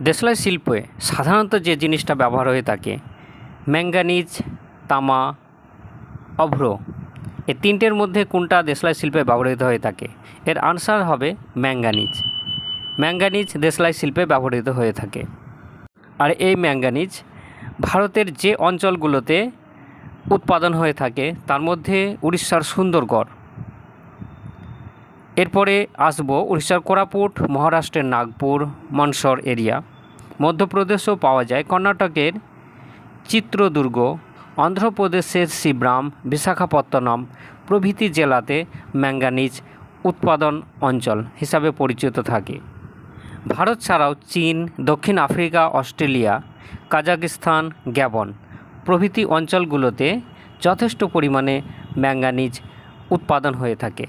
দেশলাই শিল্পে সাধারণত যে জিনিসটা ব্যবহার হয়ে থাকে ম্যাঙ্গানিজ, তামা, অভ্র, এই তিনটের মধ্যে কোনটা দেশলাই শিল্পে ব্যবহৃত হয়ে থাকে? এর আনসার হবে ম্যাঙ্গানিজ। ম্যাঙ্গানিজ দেশলাই শিল্পে ব্যবহৃত হয়ে থাকে। আর এই ম্যাঙ্গানিজ ভারতের যে অঞ্চলগুলোতে উৎপাদন হয়ে থাকে তার মধ্যে উড়িষ্যার সুন্দরগড়, এরপরে আসবো উড়িষ্যার কোরাপুট, মহারাষ্ট্রের নাগপুর, মনসর এরিয়া, মধ্যপ্রদেশেও পাওয়া যায়, কর্ণাটকের চিত্রদুর্গ, অন্ধ্রপ্রদেশের শিবরাম, বিশাখাপত্তনম প্রভৃতি জেলাতে ম্যাঙ্গানিজ উৎপাদন অঞ্চল হিসাবে পরিচিত থাকে। ভারত ছাড়াও চীন, দক্ষিণ আফ্রিকা, অস্ট্রেলিয়া, কাজাখস্তান, গ্যাবন প্রভৃতি অঞ্চলগুলোতে যথেষ্ট পরিমাণে ম্যাঙ্গানিজ উৎপাদন হয়ে থাকে।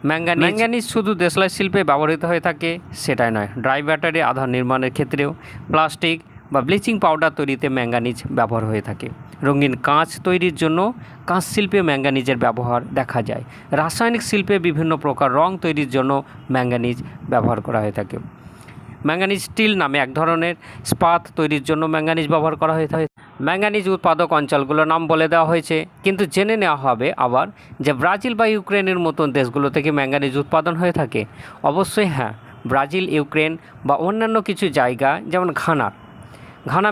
ম্যাঙ্গানিজ শুধু দেশলাই শিল্পে ব্যবহৃত হয়ে থাকে সেটাই নয়, ড্রাই ব্যাটারি আধার নির্মাণের ক্ষেত্রেও, প্লাস্টিক বা ব্লিচিং পাউডার তৈরিতে ম্যাঙ্গানিজ ব্যবহার হয়ে থাকে। রঙিন কাঁচ তৈরির জন্য কাঁচ শিল্পে ম্যাঙ্গানিজের ব্যবহার দেখা যায়। রাসায়নিক শিল্পে বিভিন্ন প্রকার রং তৈরির জন্য ম্যাঙ্গানিজ ব্যবহার করা হয়ে থাকে। ম্যাঙ্গানিজ স্টিল নামে এক ধরনের ইস্পাত তৈরির জন্য ম্যাঙ্গানিজ ব্যবহার করা হয়ে থাকে। ম্যাঙ্গানিজ উৎপাদক অঞ্চলগুলোর নাম বলে দেওয়া হয়েছে, কিন্তু জেনে নেওয়া হবে আবার যে ব্রাজিল বা ইউক্রেনের মতন দেশগুলো থেকে ম্যাঙ্গানিজ উৎপাদন হয়ে থাকে। অবশ্যই হ্যাঁ, ব্রাজিল, ইউক্রেন বা অন্যান্য কিছু জায়গা যেমন ঘানা